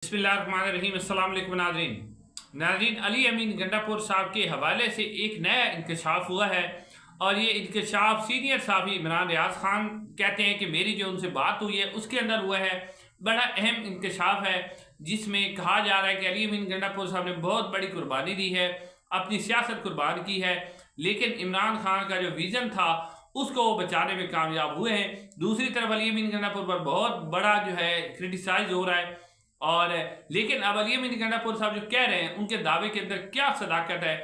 बिस्मिल्लाहिर्रहमानिर्रहीम। अस्सलाम वालेकुम नाज़रीन, अली अमीन गंडापुर साहब के हवाले से एक नया इंकशाफ हुआ है और ये इंकशाफ सीनियर साहबी इमरान रियाज खान कहते हैं कि मेरी जो उनसे बात हुई है उसके अंदर हुआ है। बड़ा अहम इंकशाफ है जिसमें कहा जा रहा है कि अली अमीन गंडापुर साहब ने बहुत बड़ी कुर्बानी दी है, अपनी सियासत कुर्बान की है, लेकिन इमरान खान का जो विज़न था उसको वो बचाने में कामयाब हुए हैं। दूसरी तरफ अली अमीन गंडापुर पर बहुत बड़ा जो है क्रिटिसाइज हो रहा है और लेकिन अब अली अमीन गंडापुर साहब जो कह रहे हैं उनके दावे के अंदर क्या सदाकत है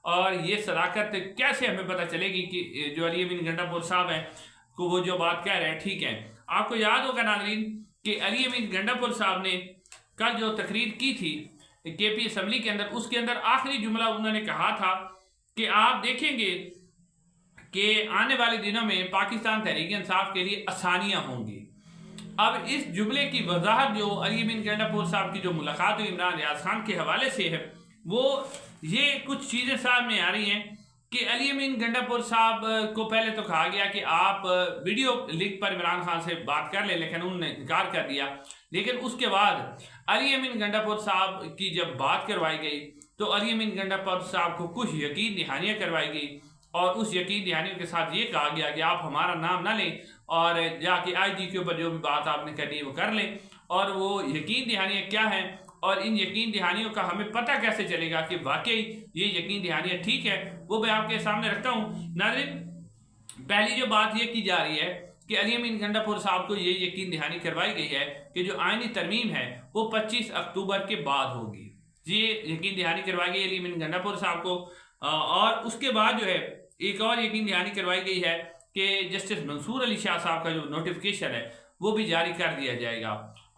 और ये सदाकत कैसे हमें पता चलेगी कि जो अली अमीन गंडापुर साहब हैं को वो जो बात कह रहे हैं ठीक है। आपको याद होगा नाज़रीन कि अली अमीन गंडापुर साहब ने कल जो तकरीर की थी केपी असम्बली के अंदर, उसके अंदर आखिरी जुमला उन्होंने कहा था कि आप देखेंगे कि आने वाले दिनों में पाकिस्तान तहरीक इंसाफ के लिए आसानियाँ होंगी। अब इस जुमले की वजाहत जो अली अमीन गंडापुर साहब की जो मुलाकात हुई इमरान रियाज खान के हवाले से है, वो ये कुछ चीज़ें सामने आ रही हैं कि अली अमीन गंडापुर साहब को पहले तो कहा गया कि आप वीडियो लिंक पर इमरान खान से बात कर लें, लेकिन उन्होंने इनकार कर दिया। लेकिन उसके बाद अली अमीन गंडापुर साहब की जब बात करवाई गई तो अली अमीन गंडापुर साहब को कुछ यकीन दहानियाँ करवाई गई और उस यकीन दहानियों के साथ ये कहा गया कि आप हमारा नाम ना लें और जाके IG के ऊपर जो भी बात आपने करनी है वो कर लें। और वो यकीन दहानियाँ क्या हैं और इन यकीन दहानियों का हमें पता कैसे चलेगा कि वाकई ये यकीन दहानियाँ ठीक है, वो मैं आपके सामने रखता हूँ। नाज़रीन, पहली जो बात ये की जा रही है कि अली अमीन गंडापुर साहब को ये यकीन दहानी करवाई गई है कि जो आईनी तरमीम है वो 25 अक्टूबर के बाद होगी। ये यकीन दहानी करवाई गई अली अमीन गंडापुर साहब को और उसके बाद जो है एक और यकीन दहानी करवाई गई है कि जस्टिस मंसूर अली शाह साहब का जो नोटिफिकेशन है वो भी जारी कर दिया जाएगा।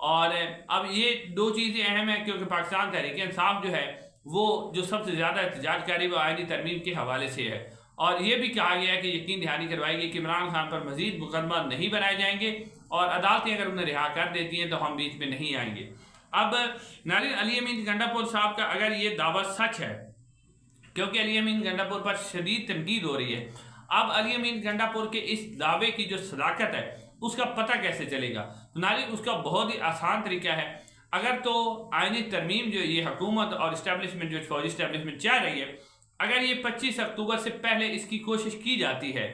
और अब ये दो चीज़ें अहम हैं क्योंकि पाकिस्तान तहरीक इंसाफ जो है वो जो सबसे ज़्यादा एहतजाज कर रही है वो आईनी तरमीम के हवाले से है। और ये भी कहा गया है कि यकीन दहानी करवाई गई कि इमरान खान पर मजीद मुकदमा नहीं बनाए जाएंगे और अदालतें अगर उन्हें रिहा कर देती हैं तो हम बीच में नहीं आएंगे। अब नाज़रीन, अली अमीन गंडापुर साहब का अगर ये दावा सच है, क्योंकि अली अमीन गंडापुर पर शदीद तनकीद हो रही है, अब अली अमीन गंडापुर के इस दावे की जो सदाकत है उसका पता कैसे चलेगा? तो नाज़रीन, उसका बहुत ही आसान तरीका है। अगर तो आईनी तरमीम जो ये हुकूमत और इस्टेब्लिशमेंट जो फौजी इस्टेब्लिशमेंट चाह रही है, अगर ये 25 अक्टूबर से पहले इसकी कोशिश की जाती है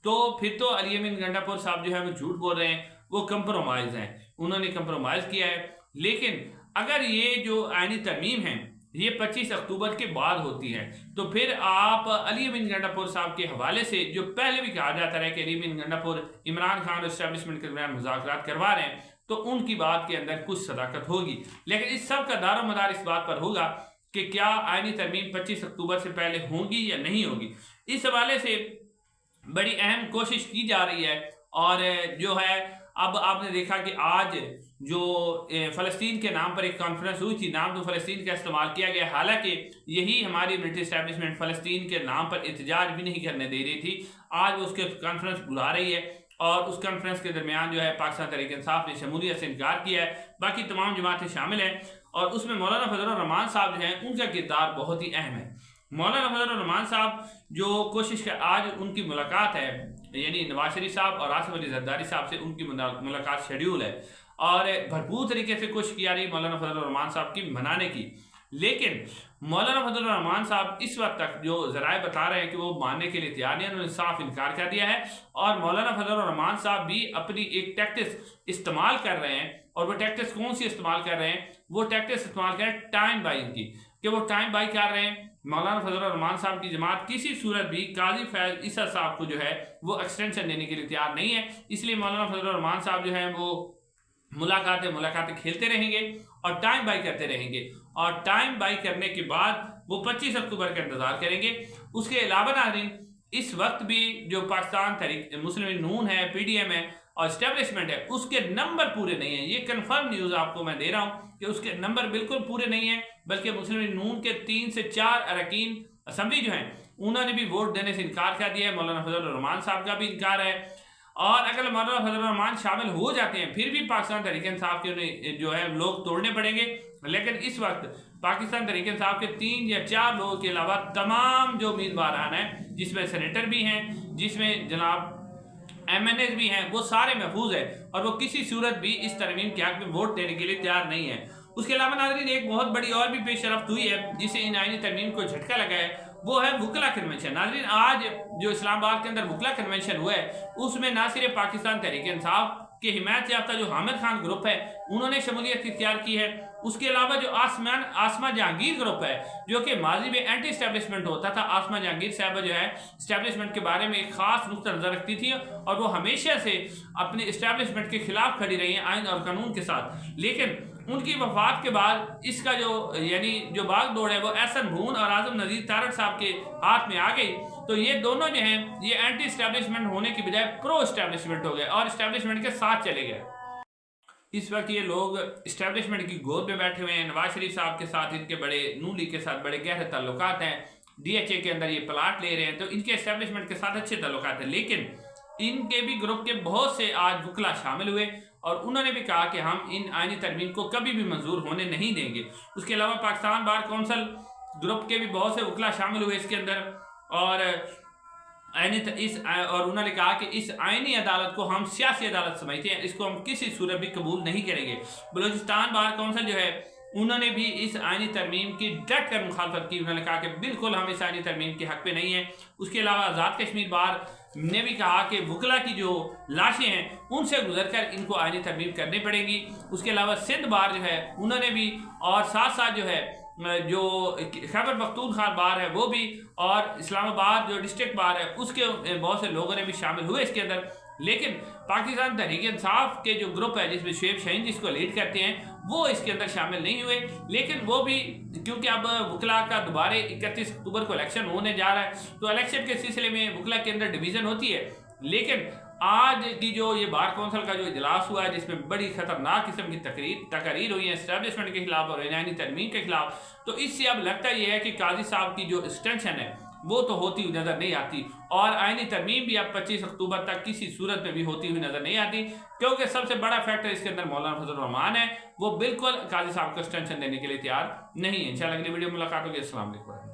तो फिर तो अली अमीन गंडापुर साहब जो है वो झूठ बोल रहे हैं, वो कंप्रोमाइज़ हैं, उन्होंने कंप्रोमाइज़ किया है। लेकिन अगर ये जो आईनी तरमीम है ये 25 अक्टूबर के बाद होती है तो फिर आप अली अमीन गंडापुर साहब के हवाले से जो पहले भी कहा जाता है कि अली अमीन गंडापुर इमरान खान और इस्टेब्लिशमेंट के दरमियान मुज़ाकरात करवा रहे हैं तो उनकी बात के अंदर कुछ सदाकत होगी। लेकिन इस सब का दारो मदार इस बात पर होगा कि क्या आईनी तरमीम 25 अक्टूबर से पहले होगी या नहीं होगी। इस हवाले से बड़ी अहम कोशिश की जा रही है और जो है अब आपने देखा कि आज जो फ़लस्तीन के नाम पर एक कॉन्फ्रेंस हुई थी, नाम तो फ़लस्तीन का इस्तेमाल किया गया, हालांकि यही हमारी मिलिट्री इस्टेब्लिशमेंट फ़लस्तीन के नाम पर एहतजाज भी नहीं करने दे रही थी। आज वो उसके कॉन्फ्रेंस बुला रही है और उस कॉन्फ्रेंस के दरमियान जो है पाकिस्तान तहरीक इंसाफ ने शमूलियत से इनकार किया है, बाकी तमाम जमातें शामिल हैं और उसमें मौलाना फजलुर रहमान साहब जो हैं उनका किरदार बहुत ही अहम है। मौलाना फजलुर रहमान साहब जो कोशिश कर, आज उनकी मुलाकात है यानी नवाज शरीफ साहब और आसिफ अली जरदारी साहब से उनकी मुलाकात शेड्यूल है और भरपूर तरीके से कोशिश की जा रही मौलाना फजलुर रहमान साहब की मनाने की। लेकिन मौलाना फजलुर रहमान साहब इस वक्त तक जो ज़राए बता रहे हैं कि वो मानने के लिए तैयार नहीं, उन्होंने साफ इनकार कर दिया है। और मौलाना फजलुर रहमान साहब भी अपनी एक टैक्टिस इस्तेमाल कर रहे हैं और वो टैक्टिस कौन सी इस्तेमाल कर रहे हैं? वो टैक्टिस इस्तेमाल कर रहे हैं टाइम बाइंग की, कि वो टाइम बाई कर रहे हैं। मौलाना फजलुर रहमान साहब की जमात किसी सूरत भी काजी फैज ईसा साहब को जो है वो एक्सटेंशन देने के लिए तैयार नहीं है, इसलिए मौलाना फजलुर रहमान साहब जो है वो मुलाकातें खेलते रहेंगे और टाइम बाई करते रहेंगे और टाइम बाई करने के बाद वो 25 अक्टूबर का इंतजार करेंगे। उसके अलावा नाज़रीन, इस वक्त भी जो पाकिस्तान तहरीक मुस्लिम नून है, PDM है और इस्टेब्लिशमेंट है, उसके नंबर पूरे नहीं हैं। ये कन्फर्म न्यूज़ आपको मैं दे रहा हूँ कि उसके नंबर बिल्कुल पूरे नहीं हैं, बल्कि मुस्लिम नून के 3 से 4 अरकान असम्बली जो हैं उन्होंने भी वोट देने से इनकार कर दिया है। मौलाना फजलुर रहमान साहब का भी इनकार है और अगर मौलाना फजलुर रहमान शामिल हो जाते हैं फिर भी पाकिस्तान तहरीक इंसाफ के जो है लोग तोड़ने पड़ेंगे। लेकिन इस वक्त पाकिस्तान तहरीक इंसाफ के 3 या 4 लोगों के अलावा तमाम जो उम्मीदवार हैं, जिसमें सेनेटर भी हैं, जिसमें जनाब MNAs भी हैं, वो सारे महफूज है और वो किसी सूरत भी इस तरमीम के हक में वोट देने के लिए तैयार नहीं है। اس کے علاوہ ناظرین ایک بہت بڑی اور بھی پیش رفت ہوئی ہے جسے ان آئینی ترمیم کو جھٹکا لگا ہے، وہ ہے وکلا کنونشن۔ ناظرین آج جو اسلام آباد کے اندر وکلا کنونشن ہوا ہے اس میں نہ صرف پاکستان تحریک انصاف کے حمایت یافتہ جو حامد خان گروپ ہے انہوں نے شمولیت اختیار کی ہے، اس کے علاوہ جو آسما جہانگیر گروپ ہے جو کہ ماضی میں اینٹی اسٹیبلشمنٹ ہوتا تھا، آسما جہانگیر صاحبہ جو ہے اسٹیبلشمنٹ کے بارے میں ایک خاص نقطہ نظر رکھتی تھی اور وہ ہمیشہ سے اپنے اسٹیبلشمنٹ کے خلاف کھڑی رہی ہیں آئین اور قانون کے ساتھ، لیکن ان کی وفات کے بعد اس کا جو باغ دوڑ ہے وہ احسن بھون اور اعظم نذیر تارڑ صاحب کے ہاتھ میں آ گئی، تو یہ دونوں جو ہیں یہ اینٹی اسٹیبلشمنٹ ہونے کی بجائے پرو اسٹیبلشمنٹ ہو گئے اور اسٹیبلشمنٹ کے ساتھ چلے گئے۔ اس وقت یہ لوگ اسٹیبلشمنٹ کی گود میں بیٹھے ہوئے ہیں، نواز شریف صاحب کے ساتھ ان کے بڑے نون لیگ کے ساتھ بڑے گہرے تعلقات ہیں، ڈی ایچ اے کے اندر یہ پلاٹ لے رہے ہیں، تو ان کے اسٹیبلشمنٹ کے ساتھ اچھے تعلقات ہیں، لیکن ان کے بھی گروپ کے بہت سے آج وکلا شامل ہوئے اور انہوں نے بھی کہا کہ ہم ان آئینی ترمیم کو کبھی بھی منظور ہونے نہیں دیں گے۔ اس کے علاوہ پاکستان بار کونسل گروپ کے بھی بہت سے وکلا شامل ہوئے اس کے اندر، اور انہوں نے کہا کہ اس آئینی عدالت کو ہم سیاسی عدالت سمجھتے ہیں، اس کو ہم کسی صورت بھی قبول نہیں کریں گے۔ بلوچستان بار کونسل جو ہے انہوں نے بھی اس آئینی ترمیم کی ڈٹ کر مخالفت کی، انہوں نے کہا کہ بالکل ہم اس آئینی ترمیم کے حق پہ نہیں ہیں۔ اس کے علاوہ آزاد کشمیر بار نے بھی کہا کہ وکلا کی جو لاشیں ہیں ان سے گزر کر ان کو آئینی ترمیم کرنی پڑے گی۔ اس کے علاوہ سندھ بار جو ہے انہوں نے بھی، اور ساتھ ساتھ جو ہے جو خیبر پختونخوا بار ہے وہ بھی، اور اسلام آباد جو ڈسٹرکٹ بار ہے اس کے بہت سے لوگوں نے بھی شامل ہوئے اس کے اندر، لیکن پاکستان تحریک انصاف کے جو گروپ ہے جس میں شعیب شاہین جس کو لیڈ کرتے ہیں وہ اس کے اندر شامل نہیں ہوئے، لیکن وہ بھی کیونکہ اب وکلا کا دوبارہ 31 اکتوبر کو الیکشن ہونے جا رہا ہے تو الیکشن کے سلسلے میں وکلا کے اندر ڈویژن ہوتی ہے، لیکن آج کی جو یہ بار کونسل کا جو اجلاس ہوا ہے جس میں بڑی خطرناک قسم کی تقاریر ہوئی ہیں اسٹیبلشمنٹ کے خلاف اور آئینی ترمیم کے خلاف، تو اس سے اب لگتا یہ ہے کہ قاضی صاحب کی جو ایکسٹینشن ہے وہ تو ہوتی ہوئی نظر نہیں آتی، اور آئینی ترمیم بھی اب 25 اکتوبر تک کسی صورت میں بھی ہوتی ہوئی نظر نہیں آتی، کیونکہ سب سے بڑا فیکٹر اس کے اندر مولانا فضل الرحمان ہے، وہ بالکل قاضی صاحب کو ایکسٹینشن دینے کے لیے تیار نہیں ہے۔ انشاءاللہ اگلی ویڈیو میں ملاقات ہوگی۔ السلام علیکم۔